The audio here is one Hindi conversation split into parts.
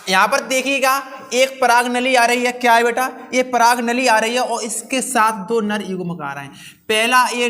यहाँ पर देखिएगा एक पराग नली आ रही है, क्या है बेटा, ये पराग नली आ रही है और इसके साथ दो नर युग्मक आ रहे हैं। पहला ये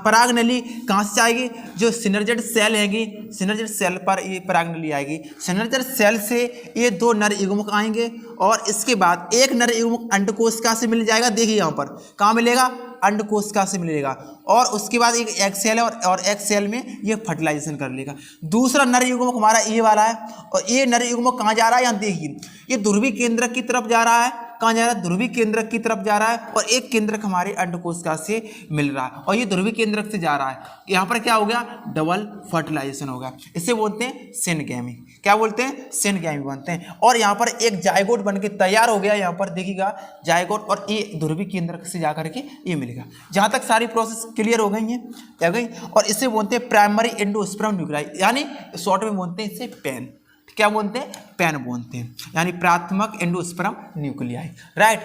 पराग नली कहाँ से आएगी, जो सिनर्जेड सेल हैगी, सिनर्जेड सेल पर ये पराग नली आएगी। सिनर्जेड सेल से ये दो नर युग्मक आएंगे और इसके बाद एक नर युग्मक अंडकोशिका से मिल जाएगा। देखिए यहाँ पर कहाँ मिलेगा, अंडकोशिका से मिलेगा और उसके बाद एक एग सेल है और एग सेल में ये फर्टिलाइजेशन कर लेगा। दूसरा नर युग्मक हमारा ये वाला है और ये नर युग्मक कहाँ जा रहा है, यहाँ देखिए ये ध्रुवीय केंद्रक की तरफ जा रहा है। कहाँ जा रहा है, ध्रुवीय केंद्रक की तरफ जा रहा है और एक केंद्रक हमारे अंडकोशिका से मिल रहा है और ये ध्रुवीय केंद्रक से जा रहा है। यहाँ पर क्या हो गया, डबल फर्टिलाइजेशन होगा। इसे बोलते हैं सेनगैमी। क्या बोलते हैं, सेनगैमी बनते हैं। और यहाँ पर एक जायगोट बन के तैयार हो गया। यहाँ पर देखिएगा जायगोट और ये ध्रुवीय केंद्रक से जाकर के ये मिलेगा। जहाँ तक सारी प्रोसेस क्लियर हो गई हैं, क्या गई, और इसे बोलते हैं प्राइमरी एंडोस्पर्म न्यूक्लियाई, यानी शॉर्ट में बोलते हैं इसे पैन। क्या बोलते हैं, पैन बोलते हैं, यानी प्राथमिक एंडोस्पर्म न्यूक्लियाई। राइट।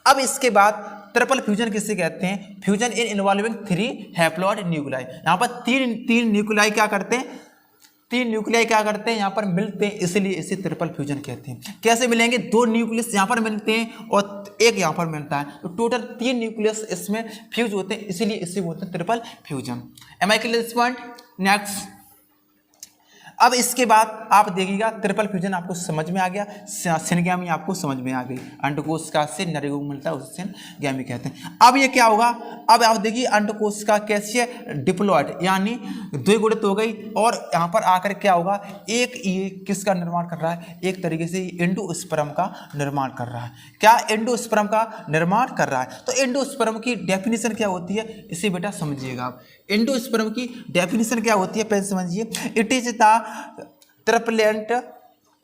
अब इसके बाद ट्रिपल फ्यूजन किसे कहते हैं, फ्यूजन इन इन्वॉल्विंग 3 हैप्लॉइड न्यूक्लियाई। यहाँ पर तीन न्यूक्लियाई क्या करते हैं, 3 न्यूक्लियाई क्या करते हैं, यहाँ पर मिलते हैं, इसलिए इसे ट्रिपल फ्यूजन कहते हैं। कैसे मिलेंगे, 2 न्यूक्लियस यहाँ पर मिलते हैं और एक यहाँ पर मिलता है, तो टोटल 3 न्यूक्लियस इसमें फ्यूज होते हैं, इसीलिए इसे बोलते हैं triple fusion. Am I clear this point. Next, अब इसके बाद आप देखिएगा ट्रिपल फ्यूजन आपको समझ में आ गया, सेनगैमी आपको समझ में आ गई। अंडकोशिका से नर युग्मक मिलता है उसे सेनगैमी कहते हैं। अब ये क्या होगा, अब आप देखिए अंडकोशिका कैसे डिप्लॉयड यानी द्विगुणित हो गई और यहाँ पर आकर क्या होगा, एक ये किसका निर्माण कर रहा है, एक तरीके से एंडोस्पर्म का निर्माण कर रहा है। क्या, एंडोस्पर्म का निर्माण कर रहा है। तो एंडोस्पर्म की डेफिनेशन क्या होती है, इसे बेटा समझिएगा आप। एंडोस्पर्म की डेफिनेशन क्या होती है, पहले समझिए। It is the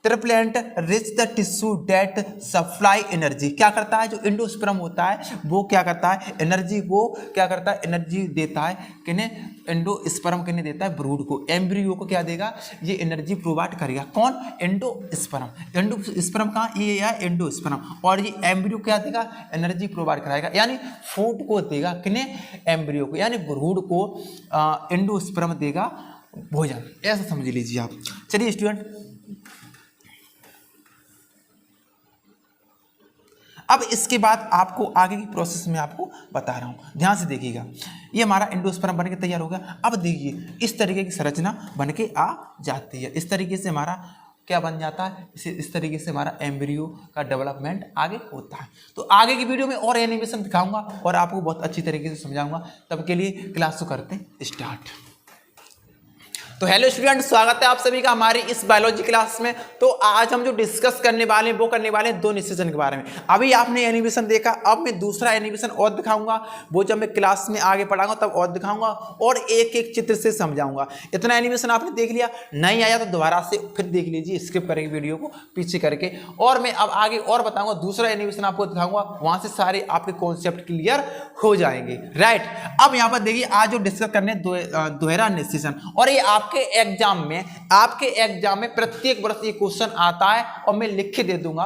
triplet rich the tissue that supply energy. क्या करता है, जो एंडोस्पर्म होता है वो क्या करता है, एनर्जी को क्या करता है, एनर्जी देता है। किन्हें, एंडोस्पर्म किन्हें देता है, ब्रूड को, एम्ब्रियो को क्या देगा, ये एनर्जी प्रोवाइड करेगा। कौन, एंडोस्पर्म। एंडोस्पर्म का ये है एंडोस्पर्म और ये एम्ब्रियो क्या देगा, एनर्जी प्रोवाइड कराएगा, यानी फूड को देगा, किन्हें, एम्ब्रियो को, यानी ब्रूड को एंडोस्पर्म देगा भोजन। ऐसा समझ लीजिए आप। चलिए स्टूडेंट, अब इसके बाद आपको आगे की प्रोसेस में आपको बता रहा हूं, ध्यान से देखिएगा। ये हमारा एंडोस्पर्म बनके तैयार हो गया। अब देखिए इस तरीके की संरचना बनके आ जाती है। इस तरीके से हमारा क्या बन जाता है, इस तरीके से हमारा एम्ब्रियो का डेवलपमेंट आगे होता है। तो आगे की वीडियो में और एनिमेशन दिखाऊंगा और आपको बहुत अच्छी तरीके से समझाऊंगा। तब के लिए क्लास को करते हैं स्टार्ट। तो हेलो स्टूडेंट, स्वागत है आप सभी का हमारी इस बायोलॉजी क्लास में। तो आज हम जो डिस्कस करने वाले हैं वो करने वाले हैं 2 निषेचन के बारे में। अभी आपने एनिमेशन देखा, अब मैं दूसरा एनिमेशन और दिखाऊंगा, वो जब मैं क्लास में आगे पढ़ाऊंगा तब और दिखाऊंगा और एक एक चित्र से समझाऊंगा। इतना एनिमेशन आपने देख लिया, नहीं आया तो दोबारा से फिर देख लीजिए, स्किप करेंगे वीडियो को पीछे करके, और मैं अब आगे और बताऊंगा, दूसरा एनिमेशन आपको दिखाऊंगा, वहां से सारे आपके कॉन्सेप्ट क्लियर हो जाएंगे। राइट। अब यहाँ पर देखिए आज जो डिस्कस करने दोहरा निषेचन, और ये आपके एग्जाम में प्रत्येक वर्ष ये क्वेश्चन आता है और मैं लिख के दे दूंगा,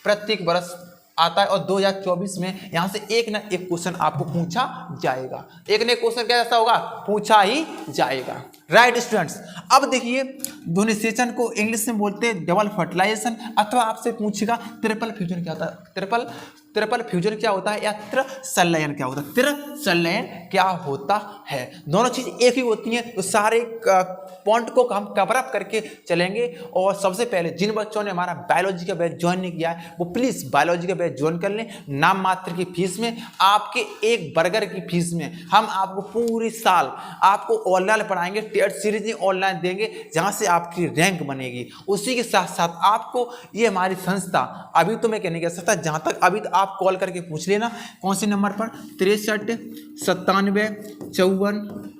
प्रत्येक वर्ष आता है और 2024 में यहां से एक ना एक क्वेश्चन आपको पूछा जाएगा। एक ना एक क्वेश्चन कैसा होगा, पूछा ही जाएगा। राइट स्टूडेंट्स, अब देखिए ध्वनिसेचन को इंग्लिश में बोलते हैं डबल फर्टिलाइजेशन, अथवा आपसे पूछेगा ट्रिपल फ्यूजन क्या होता है, ट्रिपल फ्यूजन क्या होता है, या त्रिसंलयन क्या होता है। त्रिसंलयन क्या होता है, दोनों चीज एक ही होती हैं। तो सारे पॉइंट को हम कवर अप करके चलेंगे। और सबसे पहले जिन बच्चों ने हमारा बायोलॉजी का बैच ज्वाइन नहीं किया है वो प्लीज बायोलॉजी का बैच ज्वाइन कर लें। नाम मात्र की फीस में, आपके एक बर्गर की फीस में हम आपको पूरी साल आपको ऑनलाइन पढ़ाएंगे। टेट सीरीज ऑनलाइन देंगे जहां से आपकी रैंक बनेगी। उसी के साथ साथ आपको ये हमारी संस्था, अभी तो मैं कहने की सकता, जहां तक अभी तो आप कॉल करके पूछ लेना, कौन से नंबर पर, 63 97 54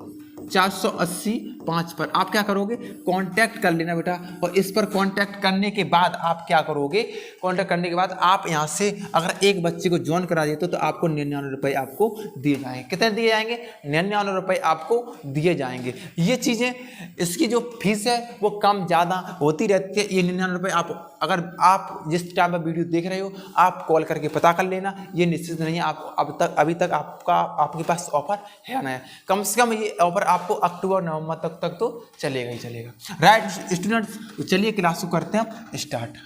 480 5 पर आप क्या करोगे, कांटेक्ट कर लेना बेटा। और इस पर कांटेक्ट करने के बाद आप क्या करोगे, कांटेक्ट करने के बाद आप यहां से अगर एक बच्चे को ज्वाइन करा देते तो आपको 99 रुपये आपको दिए जाएंगे। कितने दिए जाएंगे, 99 रुपये आपको दिए जाएंगे। ये चीज़ें, इसकी जो फीस है वो कम ज़्यादा होती रहती है। ये 99 रुपये आप, अगर आप जिस टाइम पर वीडियो देख रहे हो आप कॉल करके पता कर लेना, ये निश्चित नहीं है। आप अभी तक आपके पास ऑफर है ना, कम से कम ये ऑफर आपको अक्टूबर नवंबर तक तो चलेगा ही चलेगा। राइट स्टूडेंट्स, तो चलिए क्लास को करते हैं स्टार्ट।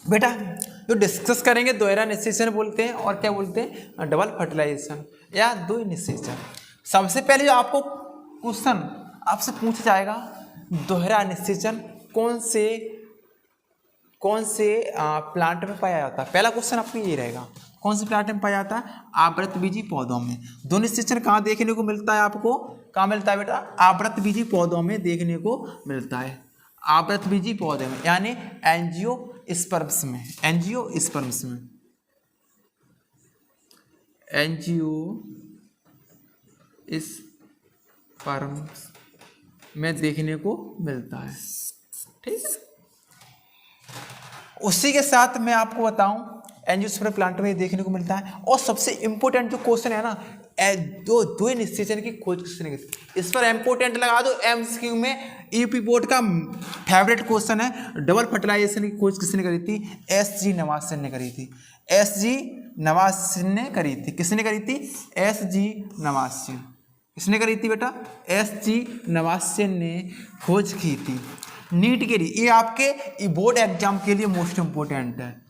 बेटा जो डिस्कस करेंगे दोहरा निषेचन बोलते हैं और क्या बोलते हैं, डबल फर्टिलाइजेशन या द्वि निषेचन। सबसे पहले जो आपको क्वेश्चन आपसे पूछा जाएगा, दोहरा निषेचन कौन से प्लांट में पाया जाता है, पहला क्वेश्चन आपको ये रहेगा, कौन से प्लांट में पाया जाता है, आवृतबीजी पौधों में। द्वि निषेचन कहाँ देखने को मिलता है आपको, कहाँ मिलता है बेटा, आवृतबीजी पौधों में देखने को मिलता है, आवृतबीजी पौधे में यानी एंजियोस्पर्म्स में, एंजियोस्पर्म्स में, एंजियोस्पर्म्स में देखने को मिलता है। ठीक है, उसी के साथ मैं आपको बताऊं एंजियोस्पर्म प्लांट में देखने को मिलता है। और सबसे इंपॉर्टेंट जो क्वेश्चन है ना, दो द्वि निषेचन की खोज किसने की, इस पर इंपॉर्टेंट लगा दो, एमसीक्यू में यूपी बोर्ड का फेवरेट क्वेश्चन है, डबल फर्टिलाइजेशन की खोज किसने करी थी, एसजी नवासन ने करी थी, एसजी नवासन ने करी थी। किसने करी थी, एसजी नवासन, किसने करी थी बेटा, एसजी नवासन ने खोज की थी नीट के लिए। ये आपके बोर्ड एग्जाम के लिए मोस्ट इंपोर्टेंट है,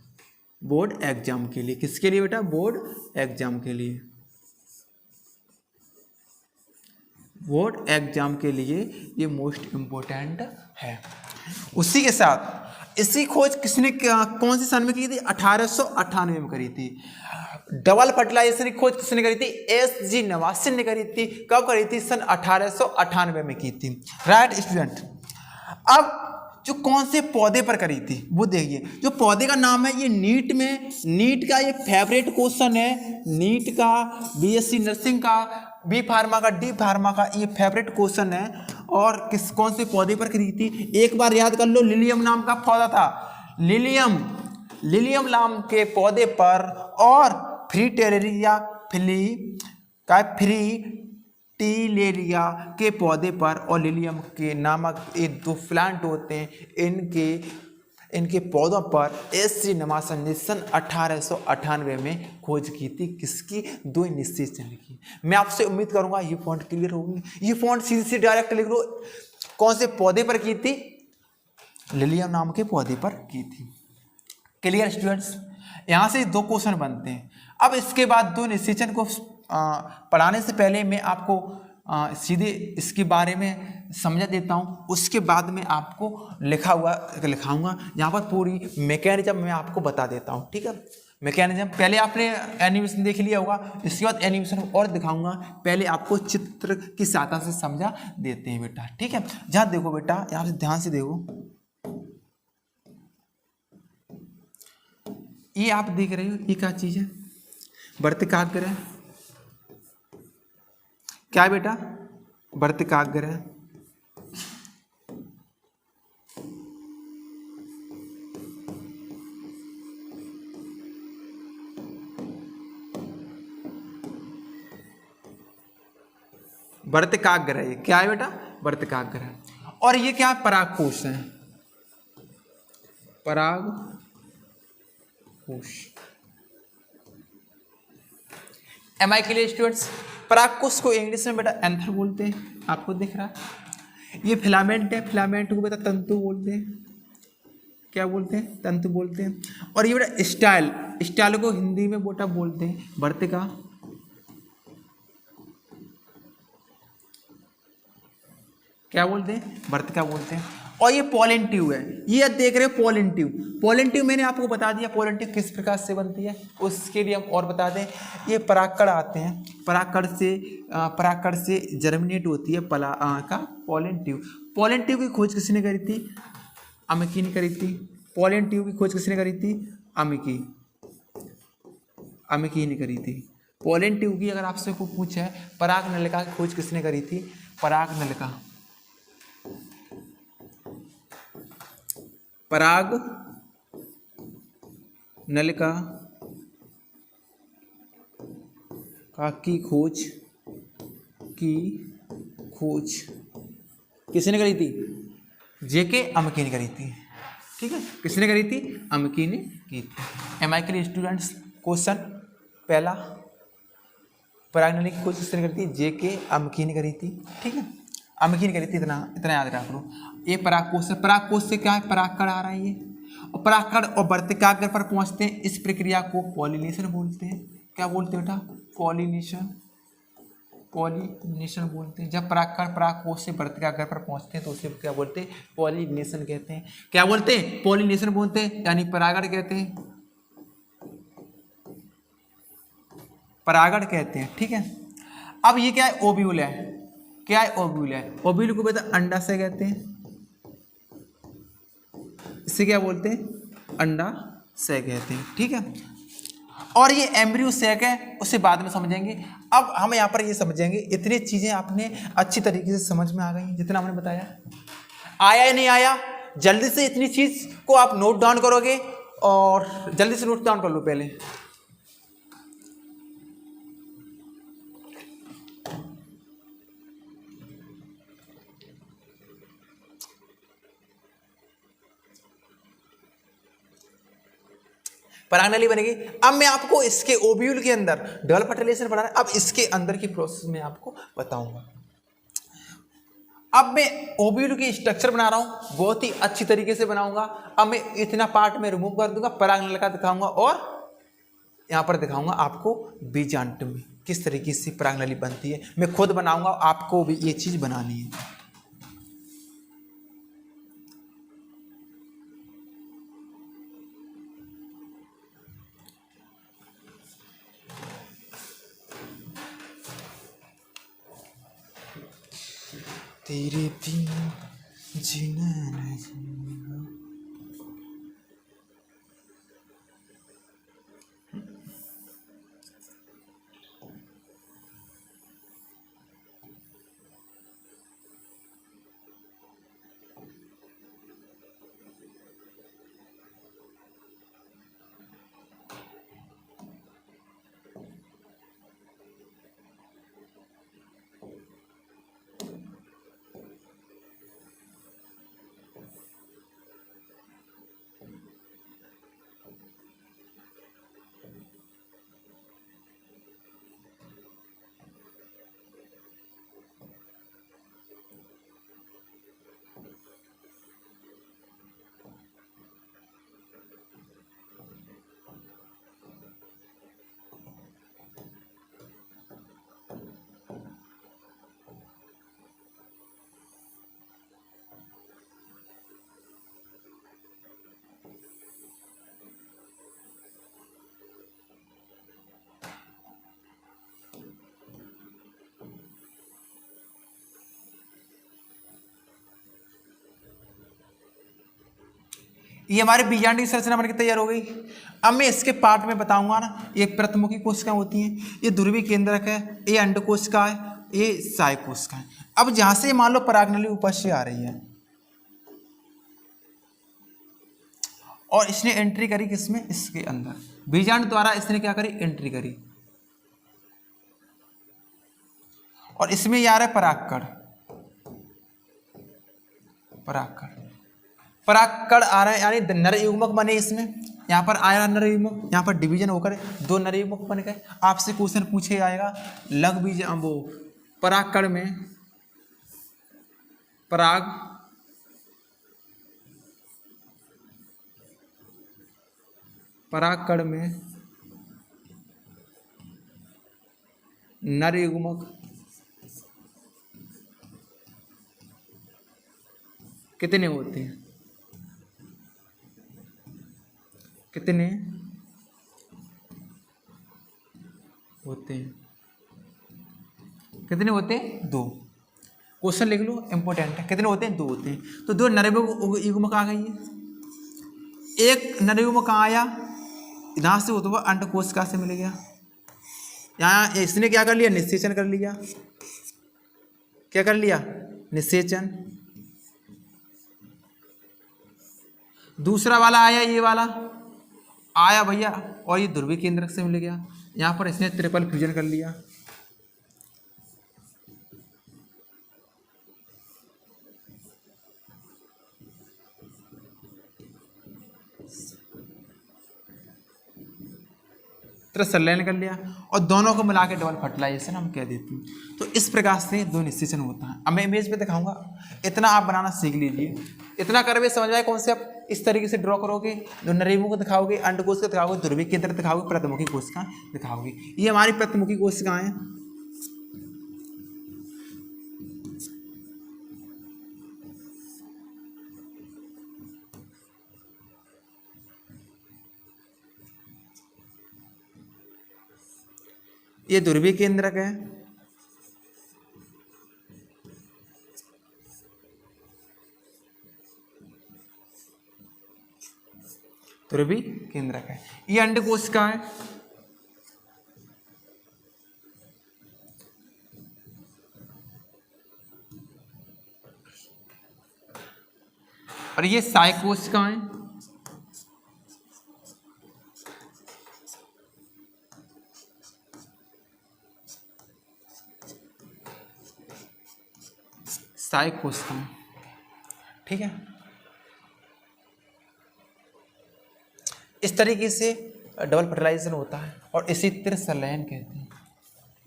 बोर्ड एग्जाम के लिए। किसके लिए बेटा, बोर्ड एग्जाम के लिए, बोर्ड एग्जाम के लिए ये मोस्ट इंपोर्टेंट है। उसी के साथ इसकी खोज किसने कौन से सन में की थी, 1898 में करी थी। डबल फर्टिलाइजेशन की खोज किसने करी थी, एसजी नवासन ने करी थी। कब करी थी, सन 1898 में की थी। राइट स्टूडेंट, अब जो कौन से पौधे पर करी थी वो देखिए, जो पौधे का नाम है, ये नीट का ये फेवरेट क्वेश्चन है, नीट का, बीएससी नर्सिंग का, बी फार्मा का, डी फार्मा का, ये फेवरेट क्वेश्चन है। और कौन से पौधे पर करी थी, एक बार याद कर लो, लिलियम नाम का पौधा था, लिलियम नाम के पौधे पर, और फ्रीटेरिया फ्रीटिलेरिया के पौधे पर, और लिलियम के नामक ये दो प्लांट होते हैं, इनके पौधों पर एसजी नवासन ने सन 1898 में खोज की थी। किसकी, द्वि निषेचन की। मैं आपसे उम्मीद करूंगा ये पॉइंट क्लियर होगी। ये पॉइंट सीधे से डायरेक्ट लिख लो, कौन से पौधे पर की थी, लिलियम नाम के पौधे पर की थी। क्लियर स्टूडेंट्स, यहाँ से दो क्वेश्चन बनते हैं। अब इसके बाद द्वि निषेचन को पढ़ाने से पहले मैं आपको सीधे इसके बारे में समझा देता हूँ, उसके बाद में आपको लिखाऊंगा यहाँ पर पूरी मैकेनिज्म मैं आपको बता देता हूँ। ठीक है, मैकेनिज्म पहले आपने एनिमेशन देख लिया होगा, इसके बाद एनिमेशन और दिखाऊंगा, पहले आपको चित्र की सहायता से समझा देते हैं बेटा। ठीक है, जहाँ देखो बेटा, यहाँ से ध्यान से देखो, ये आप देख रहे हो, ये क्या चीज़ है, वर्तिकाग्र है, क्या है बेटा, वर्तिकाग्र है। वर्तिकाग्र है, क्या है बेटा, वर्तिकाग्र है। और ये क्या है, परागकोश है, परागकोश। एम आई के लिए स्टूडेंट्स, परागकोश को इंग्लिश में बेटा एंथर बोलते हैं, आपको दिख रहा है। ये फिलामेंट है, फिलामेंट को बेटा तंतु बोलते हैं, क्या बोलते हैं, तंतु बोलते हैं। और ये बेटा स्टाइल को हिंदी में बेटा बोलते हैं वर्तिका। क्या बोलते हैं, वर्तिका बोलते हैं। और ये पोलन ट्यूब है, ये देख रहे हो पोलन ट्यूब मैंने आपको बता दिया पोलन ट्यूब किस प्रकार से बनती है, उसके लिए हम और बता दें, ये परागकण आते हैं, परागकण से जर्मिनेट होती है पोलन ट्यूब की खोज किसने करी थी, अमिकी ने करी थी। पोलन ट्यूब की खोज किसने करी थी, अमिकी ने करी थी। पोलन ट्यूब की अगर आपसे कोई पूछे पराग नलिका की खोज किसने करी थी, पराग नलिका की खोज किसने करी थी, जेके अमिकी ने करी थी। ठीक है, किसने करी थी, अमिकी ने की थी। एम आई के लिए स्टूडेंट्स क्वेश्चन पहला, पराग नलिका की खोज किसने करी थी, जेके अमिकी ने करी थी। ठीक है, अम्लहीन करी थी, इतना इतना याद रख लो। ये परागकोश है, परागकोश से क्या है, परागकण आ रहा है ये, और परागकण और वर्तिकाग्र पर पहुंचते हैं, इस प्रक्रिया को पॉलिनेशन बोलते हैं। क्या बोलते हैं बेटा, पॉलिनेशन, पॉलिनेशन बोलते हैं। जब परागकण परागकोश से वर्तिकाग्र पर पहुंचते हैं तो उसे क्या बोलते हैं, पॉलिनेशन कहते हैं। क्या बोलते हैं, पॉलिनेशन बोलते हैं, यानी परागण कहते हैं, परागण कहते हैं। ठीक है, अब ये क्या है, ओव्यूल है। क्या है, ओव्यूल है। ओव्यूल को बेटा अंडाशय कहते हैं, इसे क्या बोलते हैं, अंडाशय कहते हैं। ठीक है, और ये एम्ब्रियो सैक है, उसे बाद में समझेंगे। अब हम यहाँ पर ये समझेंगे, इतनी चीजें आपने अच्छी तरीके से समझ में आ गई जितना हमने बताया, आया या नहीं आया। जल्दी से इतनी चीज को आप नोट डाउन करोगे, और जल्दी से नोट डाउन कर लो पहले। परागनली बनेगी। अब मैं आपको इसके ओव्यूल के अंदर डबल फर्टिलाइजेशन पढ़ा रहा है, अब इसके अंदर की प्रोसेस में आपको बताऊंगा। अब मैं ओव्यूल की स्ट्रक्चर बना रहा हूं, बहुत ही अच्छी तरीके से बनाऊंगा। अब मैं इतना पार्ट में रिमूव कर दूंगा, परागनली का दिखाऊंगा, और यहां पर दिखाऊंगा आपको बीजांड में किस तरीके से परागनली बनती है। मैं खुद बनाऊंगा, आपको भी ये चीज बनानी है। तेरे बिन जीना नहीं। ये हमारे बीजांड की संरचना बनकर तैयार हो गई। अब मैं इसके पार्ट में बताऊंगा ना, ये प्रतिमुखी कोशिकाएं होती हैं, ये ध्रुवीय केंद्रक है, ये अंडकोशिका है, ये सायकोशिका है। अब जहां से मान लो परागनली ऊपर से आ रही है, और इसने एंट्री करी किसमें, इसके अंदर, बीजांड द्वारा इसने क्या करी, एंट्री करी, और इसमें ये आ रहा है परागकण, परागकण, परागकण आ रहा है, यानी नर युग्मक बने इसमें। यहाँ पर आया नर युग्मक, यहाँ पर डिवीजन होकर दो नर युग्मक बन गए। आपसे क्वेश्चन पूछे जाएगा, लघु बीज वो परागकण में परागकण में नर युग्मक कितने होते हैं, कितने होते हैं, कितने होते हैं, दो। क्वेश्चन लिख लो, इंपॉर्टेंट है। कितने होते हैं, दो होते हैं। तो दो नर युग्मक आ गई है। एक नर युग्मक कहाँ आया, यहाँ से होता हुआ अंडकोशिका से मिल गया। यहाँ इसने क्या कर लिया, निषेचन कर लिया। क्या कर लिया, निषेचन। दूसरा वाला आया, ये वाला आया भैया, और ये ध्रुवीय केंद्रक से मिल गया। यहाँ पर इसने ट्रिपल फ्यूजन कर लिया। तरह संलयन कर लिया और दोनों को मिला के डबल फर्टिलाइजेशन हम कह देते हैं। तो इस प्रकार से दो निषेचन होता है। अब मैं इमेज पे दिखाऊंगा, इतना आप बनाना सीख लीजिए। इतना करवे समझ आए कॉन्सेप्ट। इस तरीके से ड्रॉ करोगे, जो नरेमु को दिखाओगे, अंडकोश को दिखाओगे, ध्रुवीय केंद्र दिखाओगे, प्रतिमुखी कोशिका दिखाओगे। ये हमारी प्रतिमुखी कोशिकाएं हैं। ये ध्रुवीय केंद्रक है, ध्रुवीय केंद्रक है। ये अंडकोशिका है, और ये सहायक कोशिका है, सहायक कोशिका। ठीक है, इस तरीके से डबल फर्टिलाइजेशन होता है और इसी तरह संलयन कहते हैं।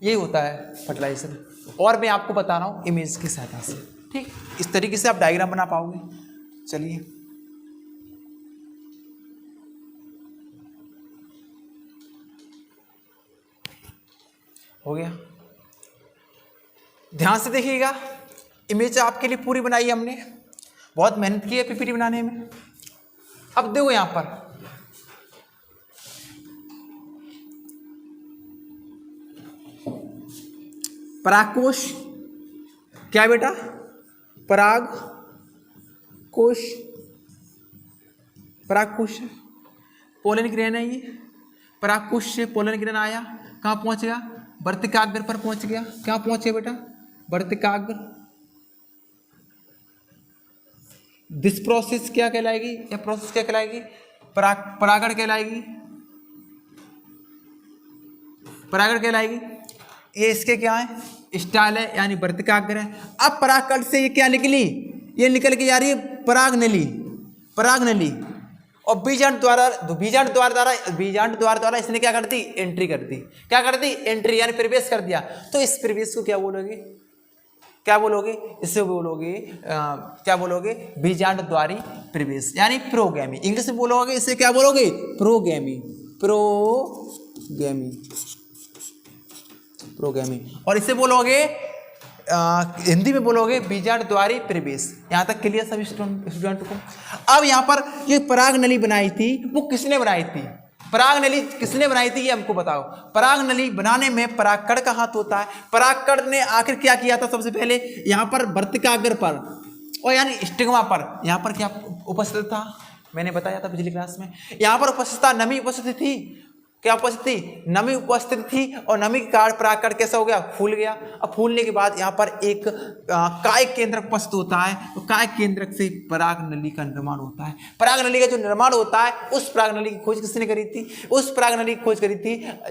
यही होता है फर्टिलाइजेशन, और मैं आपको बता रहा हूँ इमेज की सहायता से। ठीक, इस तरीके से आप डायग्राम बना पाओगे। चलिए, हो गया। ध्यान से देखिएगा, इमेज आपके लिए पूरी बनाई हमने, बहुत मेहनत की है पीपीटी बनाने में। अब देखो यहां पर परागकोश क्या बेटा, पराग कोश, परागकोश पोलन ग्रहण है। ये परागकोश से पोलन ग्रहण आया, कहाँ पहुंच गया, वर्तिकाग्र पर पहुंच गया। क्या पहुंच गया बेटा, वर्तिकाग्र। दिस प्रोसेस क्या कहलाएगी, या प्रोसेस क्या कहलाएगी, परागण कहलाएगी, परागण कहलाएगी। ये इसके क्या है, स्टाइल है, यानी वर्तिकाग्र है। अब परागकण से ये क्या निकली, ये निकल के जा रही है पराग नली, पराग नली, और बीजांड द्वार द्वारा इसने क्या कर दी, एंट्री कर दी। क्या कर दी, एंट्री, यानी प्रवेश कर दिया। तो इस प्रवेश को क्या बोलोगे, क्या बोलोगे, इसे बोलोगे क्या बोलोगे, बीजांड द्वारी प्रवेश, यानी प्रोगैमी। इंग्लिश में बोलोगे इसे क्या बोलोगे, प्रोगैमी, प्रोगैमी, प्रोगैमी। और इसे बोलोगे हिंदी में बोलोगे बीजांड द्वारी प्रवेश। यहाँ तक क्लियर सभी स्टूडेंट को। अब यहाँ पर ये पराग नली बनाई थी, वो किसने बनाई थी, पराग नली किसने बनाई थी, ये हमको बताओ। पराग नली बनाने में परागकण का हाथ होता है। परागकण ने आखिर क्या किया था, सबसे पहले यहाँ पर वर्तिकाग्र पर, और यानी स्टिग्मा पर, यहाँ पर क्या उपस्थित था, मैंने बताया था पिछली क्लास में। यहाँ पर उपस्थित था, नमी उपस्थित थी। क्या उपस्थित थी, नमी उपस्थित थी, और नमी के कारण परागकण कैसा हो गया, फूल गया। अब फूलने के बाद यहाँ पर एक कायिक केंद्रक उपस्थित होता है, तो कायिक केंद्रक से पराग नली का निर्माण होता है। पराग नली का जो निर्माण होता है, उस पराग नली की खोज किसने करी थी, उस पराग नली की खोज करी थी